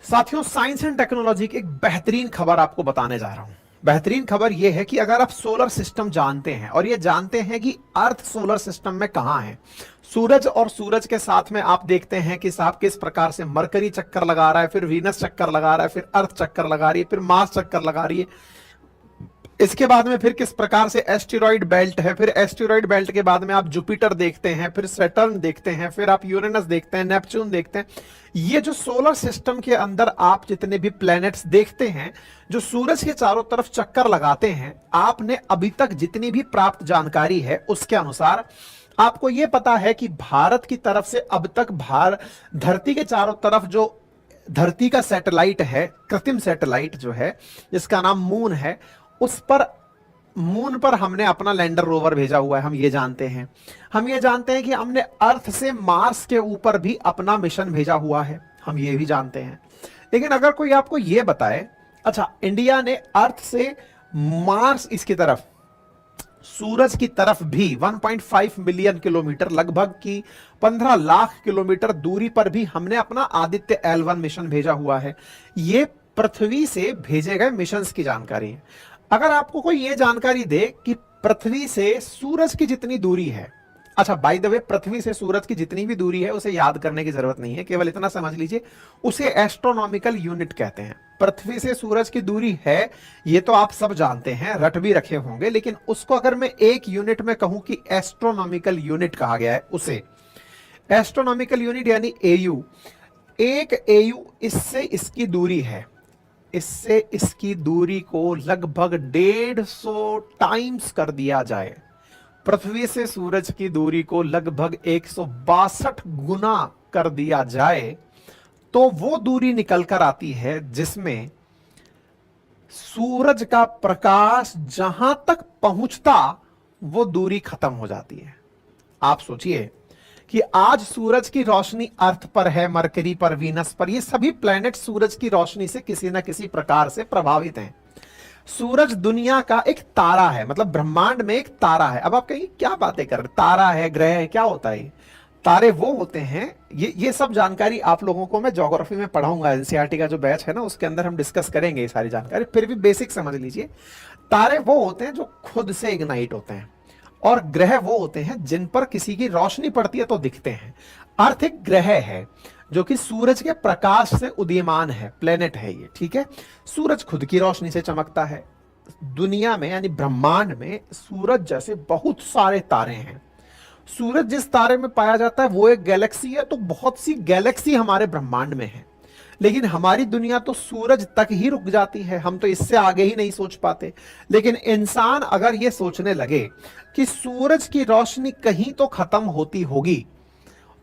साथियों, science and technology की एक बेहतरीन खबर आपको बताने जा रहा हूं। बेहतरीन खबर यह है कि अगर आप सोलर सिस्टम जानते हैं और ये जानते हैं कि अर्थ सोलर सिस्टम में कहां है, सूरज और सूरज के साथ में आप देखते हैं कि साहब किस प्रकार से मरकरी चक्कर लगा रहा है, फिर वीनस चक्कर लगा रहा है, फिर अर्थ चक्कर लगा रही है, फिर मार्स चक्कर लगा रही है। इसके बाद में फिर किस प्रकार से एस्टेरॉइड बेल्ट है, फिर एस्टेरॉइड बेल्ट के बाद में आप जुपिटर देखते हैं, फिर सैटर्न देखते हैं, फिर आप यूरेनस देखते हैं, नेपच्यून देखते हैं। ये जो सोलर सिस्टम के अंदर आप जितने भी प्लैनेट्स देखते हैं जो सूरज के चारों तरफ चक्कर लगाते हैं, आपने अभी तक जितनी भी प्राप्त जानकारी है उसके अनुसार आपको यह पता है कि भारत की तरफ से अब तक धरती के चारों तरफ जो धरती का सैटेलाइट है, कृत्रिम सैटेलाइट जो है जिसका नाम मून है, मून पर हमने अपना लैंडर रोवर भेजा हुआ है। हम ये जानते हैं कि हमने अर्थ से मार्स के ऊपर भी अपना मिशन भेजा हुआ है, हम ये भी जानते हैं। लेकिन अगर कोई आपको ये बताए, अच्छा इंडिया ने अर्थ से मार्स इसकी तरफ, सूरज की तरफ भी 1.5 मिलियन किलोमीटर, लगभग की 15 लाख किलोमीटर दूरी पर भी हमने अपना आदित्य L1 मिशन भेजा हुआ है। ये पृथ्वी से भेजे गए मिशंस की जानकारी है। अगर आपको कोई ये जानकारी दे कि पृथ्वी से सूरज की जितनी दूरी है, अच्छा बाय द वे पृथ्वी से सूरज की जितनी भी दूरी है उसे याद करने की जरूरत नहीं है, केवल इतना समझ लीजिए उसे एस्ट्रोनॉमिकल यूनिट कहते हैं। पृथ्वी से सूरज की दूरी है, ये तो आप सब जानते हैं, रट भी रखे होंगे, लेकिन उसको अगर मैं एक यूनिट में कहूं कि एस्ट्रोनॉमिकल यूनिट कहा गया है, उसे एस्ट्रोनॉमिकल यूनिट यानी एयू, एक एयू इससे इसकी दूरी है, इससे इसकी दूरी को लगभग 150 टाइम्स कर दिया जाए, पृथ्वी से सूरज की दूरी को लगभग 162 गुना कर दिया जाए, तो वो दूरी निकल कर आती है जिसमें सूरज का प्रकाश जहां तक पहुंचता वो दूरी खत्म हो जाती है। आप सोचिए कि आज सूरज की रोशनी अर्थ पर है, मरकरी पर, वीनस पर, ये सभी प्लैनेट सूरज की रोशनी से किसी ना किसी प्रकार से प्रभावित हैं। सूरज दुनिया का एक तारा है, मतलब ब्रह्मांड में एक तारा है। अब आप कहीं क्या बातें कर रहे, तारा है, ग्रह है, क्या होता है? तारे वो होते हैं, ये सब जानकारी आप लोगों को मैं ज्योग्राफी में पढ़ाऊंगा, एनसीईआरटी का जो बैच है ना उसके अंदर हम डिस्कस करेंगे ये सारी जानकारी, फिर भी बेसिक समझ लीजिए। तारे वो होते हैं जो खुद से इग्नाइट होते हैं, और ग्रह वो होते हैं जिन पर किसी की रोशनी पड़ती है तो दिखते हैं। अर्थ एक ग्रह है जो कि सूरज के प्रकाश से उदीयमान है, प्लेनेट है ये, ठीक है। सूरज खुद की रोशनी से चमकता है। दुनिया में यानी ब्रह्मांड में सूरज जैसे बहुत सारे तारे हैं। सूरज जिस तारे में पाया जाता है वो एक गैलेक्सी है, तो बहुत सी गैलेक्सी हमारे ब्रह्मांड में है, लेकिन हमारी दुनिया तो सूरज तक ही रुक जाती है, हम तो इससे आगे ही नहीं सोच पाते। लेकिन इंसान अगर ये सोचने लगे कि सूरज की रोशनी कहीं तो खत्म होती होगी,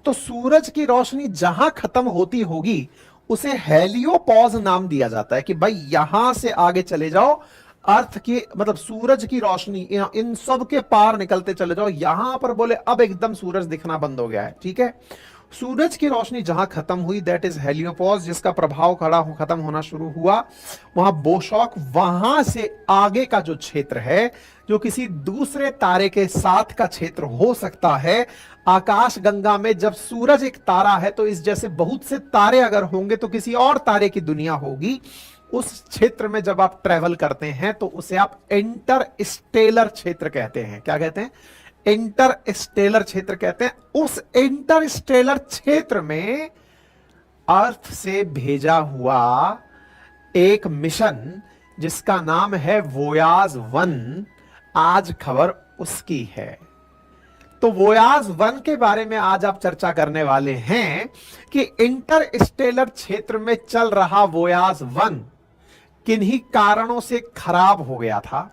तो सूरज की रोशनी जहां खत्म होती होगी उसे हेलियोपॉज नाम दिया जाता है कि भाई यहां से आगे चले जाओ, अर्थ की मतलब सूरज की रोशनी इन सब के पार निकलते चले जाओ, यहां पर बोले अब एकदम सूरज दिखना बंद हो गया है, ठीक है। सूरज की रोशनी जहां खत्म हुई दैट इज हेलियोपॉज, जिसका प्रभाव खत्म होना शुरू हुआ, वहां बोशॉक, वहां से आगे का जो क्षेत्र है जो किसी दूसरे तारे के साथ का क्षेत्र हो सकता है। आकाश गंगा में जब सूरज एक तारा है तो इस जैसे बहुत से तारे अगर होंगे तो किसी और तारे की दुनिया होगी। उस क्षेत्र में जब आप ट्रेवल करते हैं तो उसे आप इंटरस्टेलर क्षेत्र कहते हैं। क्या कहते हैं? इंटरस्टेलर क्षेत्र कहते हैं। उस इंटरस्टेलर क्षेत्र में अर्थ से भेजा हुआ एक मिशन जिसका नाम है वोयाज 1, आज खबर उसकी है। तो वोयाज 1 के बारे में आज आप चर्चा करने वाले हैं कि इंटरस्टेलर क्षेत्र में चल रहा वोयाज 1 किन्हीं कारणों से खराब हो गया था।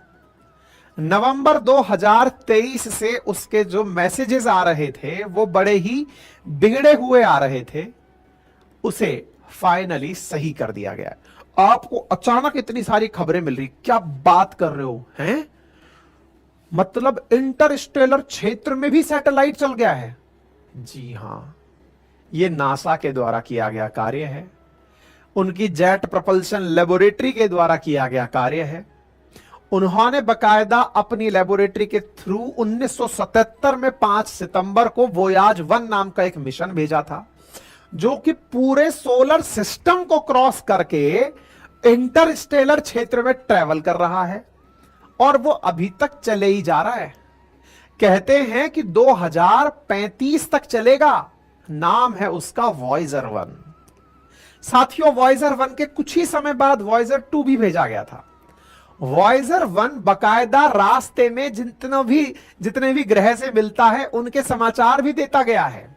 नवंबर 2023 से उसके जो मैसेजेस आ रहे थे वो बड़े ही बिगड़े हुए आ रहे थे, उसे फाइनली सही कर दिया गया। आपको अचानक इतनी सारी खबरें मिल रही, क्या बात कर रहे हो हैं? मतलब इंटरस्टेलर क्षेत्र में भी सैटेलाइट चल गया है? जी हां, यह नासा के द्वारा किया गया कार्य है, उनकी जेट प्रोपल्शन लेबोरेटरी के द्वारा किया गया कार्य है। उन्होंने बकायदा अपनी लेबोरेटरी के थ्रू 1977 में 5 सितंबर को वोयाज 1 नाम का एक मिशन भेजा था, जो कि पूरे सोलर सिस्टम को क्रॉस करके इंटरस्टेलर क्षेत्र में ट्रेवल कर रहा है और वो अभी तक चले ही जा रहा है। कहते हैं कि 2035 तक चलेगा। नाम है उसका वॉयजर 1। साथियों, वॉयजर 1 के कुछ ही समय बाद वॉयजर 2 भी भेजा गया था। वॉयजर 1 बकायदा रास्ते में जितने भी ग्रह से मिलता है उनके समाचार भी देता गया है।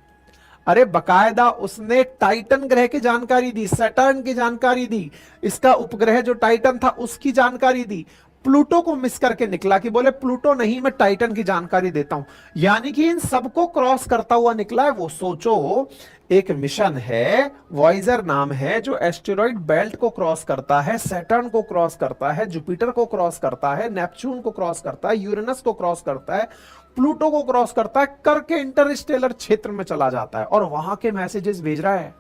अरे बकायदा उसने टाइटन ग्रह की जानकारी दी, सैटर्न की जानकारी दी, इसका उपग्रह जो टाइटन था उसकी जानकारी दी। प्लूटो को मिस करके निकला कि बोले प्लूटो नहीं, मैं टाइटन की जानकारी देता हूं। यानी कि इन सबको क्रॉस करता हुआ निकला है वो। सोचो, एक मिशन है, वॉयजर नाम है, जो एस्टेरॉइड बेल्ट को क्रॉस करता है, सैटर्न को क्रॉस करता है, जुपिटर को क्रॉस करता है, नेपच्यून को क्रॉस करता है, यूरेनस को क्रॉस करता है, प्लूटो को क्रॉस करता है, करके इंटरस्टेलर क्षेत्र में चला जाता है और वहां के मैसेजेस भेज रहा है।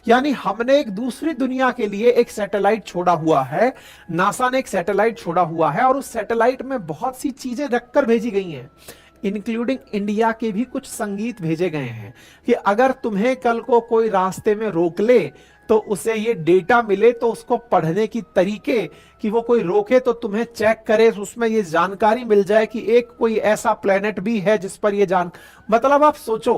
यानी हमने एक दूसरी दुनिया के लिए एक सैटेलाइट छोड़ा हुआ है, नासा ने एक सैटेलाइट छोड़ा हुआ है और उस सैटेलाइट में बहुत सी चीजें रखकर भेजी गई हैं, इंक्लूडिंग इंडिया के भी कुछ संगीत भेजे गए हैं कि अगर तुम्हें कल को कोई रास्ते में रोक ले तो उसे ये डेटा मिले, तो उसको पढ़ने की तरीके कि वो कोई रोके तो तुम्हें चेक करे, उसमें ये जानकारी मिल जाए कि एक कोई ऐसा प्लेनेट भी है जिस पर ये मतलब आप सोचो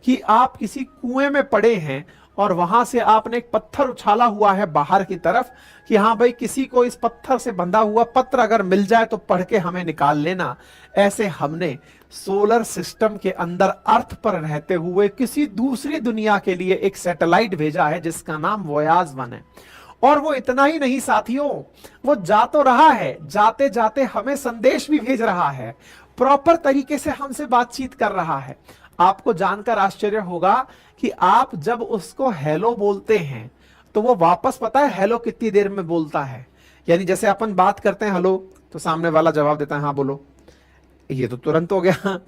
कि आप किसी कुएं में पड़े हैं और वहां से आपने एक पत्थर उछाला हुआ है बाहर की तरफ कि हाँ भाई, किसी को इस पत्थर से बंधा हुआ पत्र अगर मिल जाए तो पढ़ के हमें निकाल लेना। ऐसे हमने सोलर सिस्टम के अंदर अर्थ पर रहते हुए किसी दूसरी दुनिया के लिए एक सैटेलाइट भेजा है जिसका नाम वोयाज 1 है। और वो इतना ही नहीं साथियों, वो जा तो रहा है, जाते जाते हमें संदेश भी भेज रहा है, प्रॉपर तरीके से हमसे बातचीत कर रहा है। आपको जानकर आश्चर्य होगा कि आप जब उसको हेलो बोलते हैं तो वो वापस, पता है हेलो कितनी देर में बोलता है? यानी जैसे अपन बात करते हैं हेलो, तो सामने वाला जवाब देता है हाँ बोलो, ये तो तुरंत हो गया।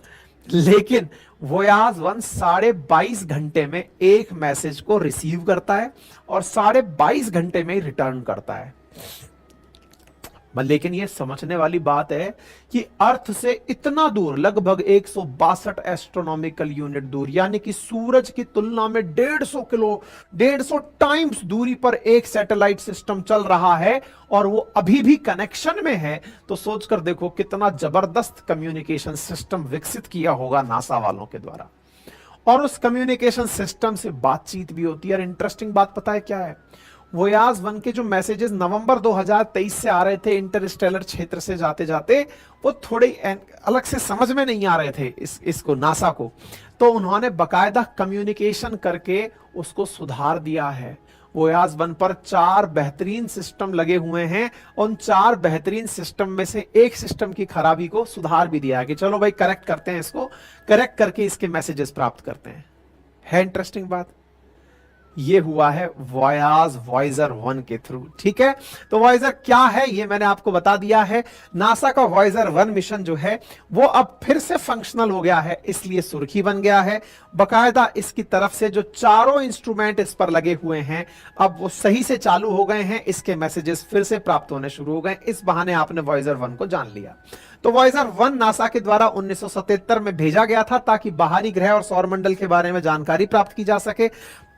लेकिन वोयाज 1 22.5 घंटे में एक मैसेज को रिसीव करता है और 22.5 घंटे में रिटर्न करता है। लेकिन ये समझने वाली बात है कि अर्थ से इतना दूर, लगभग 162 एस्ट्रोनॉमिकल यूनिट दूर, यानी कि सूरज की तुलना में 150 टाइम्स दूरी पर एक सैटेलाइट सिस्टम चल रहा है और वो अभी भी कनेक्शन में है। तो सोचकर देखो कितना जबरदस्त कम्युनिकेशन सिस्टम विकसित किया होगा नासा वालों के द्वारा। और उस कम्युनिकेशन सिस्टम से बातचीत भी होती है। और इंटरेस्टिंग बात पता है क्या है? वोयाज 1 के जो मैसेजेस नवंबर 2023 से आ रहे थे इंटरस्टेलर क्षेत्र से जाते जाते, वो थोड़े अलग से समझ में नहीं आ रहे थे इसको, नासा को। तो उन्होंने बकायदा कम्युनिकेशन करके उसको सुधार दिया है। वोयाज 1 पर 4 बेहतरीन सिस्टम लगे हुए हैं। उन 4 बेहतरीन सिस्टम में से एक सिस्टम की खराबी को सुधार भी दिया है कि चलो भाई करेक्ट करते हैं, इसको करेक्ट करके इसके मैसेजेस प्राप्त करते हैं। है इंटरेस्टिंग बात? ये हुआ है वॉयजर 1 के थ्रू। ठीक है, तो वॉयजर क्या है ये मैंने आपको बता दिया है। नासा का वॉयजर 1 मिशन जो है वो अब फिर से फंक्शनल हो गया है, इसलिए सुर्खी बन गया है। बकायदा इसकी तरफ से जो चारों इंस्ट्रूमेंट इस पर लगे हुए हैं अब वो सही से चालू हो गए हैं, इसके मैसेजेस फिर से प्राप्त होने शुरू हो गए। इस बहाने आपने वॉयजर 1 को जान लिया। तो वॉयजर 1 नासा के द्वारा 1977 में भेजा गया था ताकि बाहरी ग्रह और सौरमंडल के बारे में जानकारी प्राप्त की जा सके।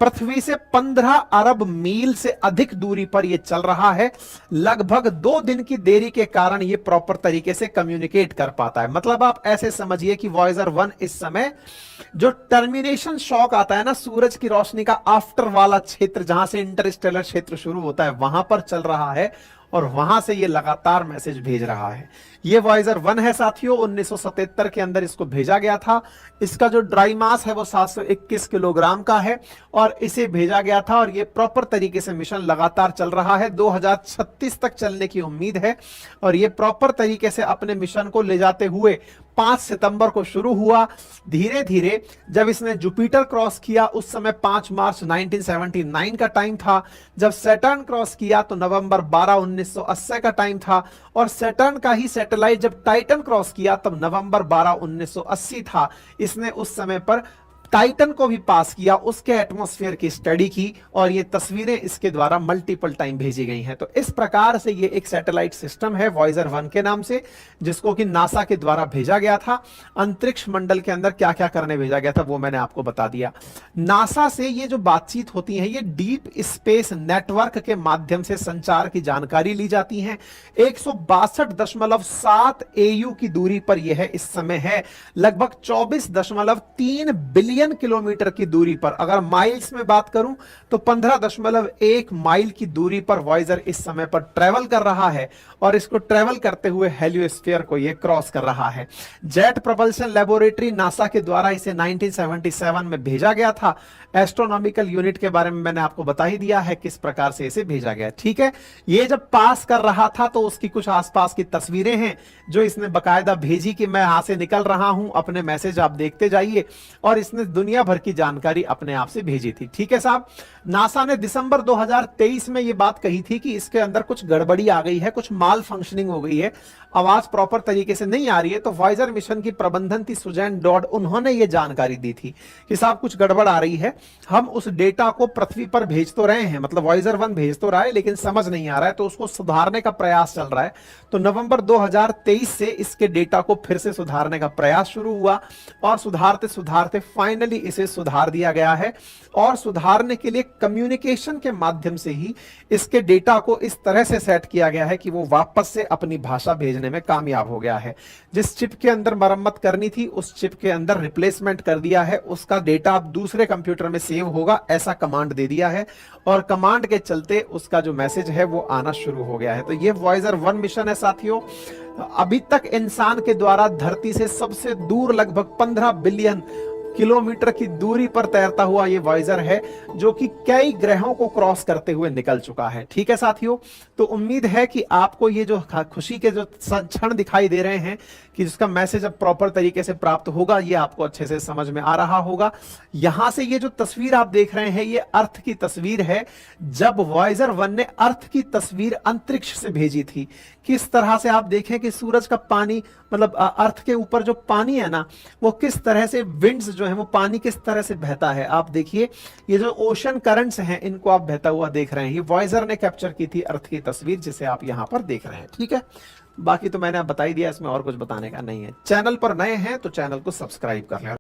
पृथ्वी से 15 अरब मील से अधिक दूरी पर यह चल रहा है। लगभग 2 दिन की देरी के कारण यह प्रॉपर तरीके से कम्युनिकेट कर पाता है। मतलब आप ऐसे समझिए कि वॉयजर 1 इस समय जो टर्मिनेशन शॉक आता है ना सूरज की रोशनी का, आफ्टर वाला क्षेत्र जहां से इंटरस्टेलर क्षेत्र शुरू होता है, वहां पर चल रहा है और वहां से ये लगातार मैसेज भेज रहा है। ये वॉयजर 1 है साथियों, 1977 के अंदर इसको भेजा गया था। इसका जो ड्राई मास है वो 721 किलोग्राम का है और इसे भेजा गया था और ये प्रॉपर तरीके से मिशन लगातार चल रहा है। 2036 तक चलने की उम्मीद है और ये प्रॉपर तरीके से अपने मिशन को ले जाते हुए 5 सितंबर को शुरू हुआ। धीरे धीरे जब इसने जुपिटर क्रॉस किया उस समय 5 मार्च 1979 का टाइम था। जब सैटर्न क्रॉस किया तो नवंबर 12 1980 का टाइम था और सैटर्न का ही सैटेलाइट जब टाइटन क्रॉस किया तब नवंबर 12 1980 था। इसने उस समय पर टाइटन को भी पास किया, उसके एटमॉस्फेयर की स्टडी की, और ये तस्वीरें इसके द्वारा मल्टीपल टाइम भेजी गई हैं। तो इस प्रकार से ये एक सैटेलाइट सिस्टम है वॉयजर 1 के नाम से, जिसको कि नासा के द्वारा भेजा गया था। अंतरिक्ष मंडल के अंदर क्या क्या करने भेजा गया था वो मैंने आपको बता दिया। नासा से ये जो बातचीत होती है, ये डीप स्पेस नेटवर्क के माध्यम से संचार की जानकारी ली जाती है। 162.7 AU की दूरी पर यह है, इस समय है लगभग 24.3 बिलियन किलोमीटर की दूरी पर। अगर माइल्स में बात करूं तो 15.1 माइल की दूरी पर वॉयजर इस समय पर ट्रेवल कर रहा है, और इसको ट्रेवल करते हुए हेलियोस्फीयर को यह क्रॉस कर रहा है। जेट प्रोपल्शन लेबोरेटरी नासा के द्वारा इसे 1977 में भेजा गया था। एस्ट्रोनॉमिकल यूनिट के बारे में मैंने आपको बता ही दिया है किस प्रकार से इसे भेजा गया। ठीक है, ये जब पास कर रहा था तो उसकी कुछ आसपास की तस्वीरें हैं जो इसने बकायदा भेजी कि मैं यहां से निकल रहा हूं, अपने मैसेज आप देखते जाइए, और इसने दुनिया भर की जानकारी अपने आप से भेजी थी। ठीक है साहब, नासा ने दिसंबर 2023 में यह बात कही थी कि इसके अंदर कुछ गड़बड़ी आ गई है, कुछ माल फंक्शनिंग हो गई है, आवाज प्रॉपर तरीके से नहीं आ रही है। तो वॉयजर मिशन की प्रबंधन थी सुजैन डॉड, उन्होंने ये जानकारी दी थी कि साहब कुछ गड़बड़ आ रही है, हम उस डेटा को पृथ्वी पर भेज तो रहे हैं, मतलब वॉयजर 1 भेज तो रहा है लेकिन समझ नहीं आ रहा है, तो उसको सुधारने का प्रयास चल रहा है। तो नवंबर 2023 से इसके डेटा को फिर से सुधारने का प्रयास शुरू हुआ, और सुधारते सुधारते फाइनली इसे सुधार दिया गया है। और सुधारने के लिए कम्युनिकेशन के माध्यम से ही इसके डेटा को इस तरह से सेट किया गया है कि वो वापस से अपनी भाषा भेजने में कामयाब हो गया है। जिस चिप के अंदर मरम्मत करनी थी उस चिप के अंदर रिप्लेसमेंट कर दिया है, उसका डेटा अब दूसरे कंप्यूटर में सेव होगा, ऐसा कमांड दे दिया है, और कमांड के चलते उसका जो मैसेज है वो आना शुरू हो गया है। तो ये वॉयजर 1 मिशन है साथियों। अभी तक इंसान के द्वारा धरती से सबसे दूर लगभग 15 बिलियन किलोमीटर की दूरी पर तैरता हुआ ये वॉयजर है, जो कि कई ग्रहों को क्रॉस करते हुए निकल चुका है। ठीक है साथियों, तो उम्मीद है कि आपको ये जो खुशी के जो क्षण दिखाई दे रहे हैं कि जिसका मैसेज अब प्रॉपर तरीके से प्राप्त होगा, ये आपको अच्छे से समझ में आ रहा होगा। यहां से ये जो तस्वीर आप देख रहे हैं ये अर्थ की तस्वीर है, जब वॉयजर 1 ने अर्थ की तस्वीर अंतरिक्ष से भेजी थी। किस तरह से आप देखें कि सूरज का पानी, मतलब अर्थ के ऊपर जो पानी है ना, वो किस तरह से विंड्स जो है वो पानी किस तरह से बहता है। आप देखिए ये जो ओशन करंट्स हैं इनको आप बहता हुआ देख रहे हैं, ये वॉयजर ने कैप्चर की थी अर्थ की तस्वीर, जिसे आप यहां पर देख रहे हैं। ठीक है, बाकी तो मैंने बता ही दिया, इसमें और कुछ बताने का नहीं है। चैनल पर नए हैं तो चैनल को सब्सक्राइब कर लें।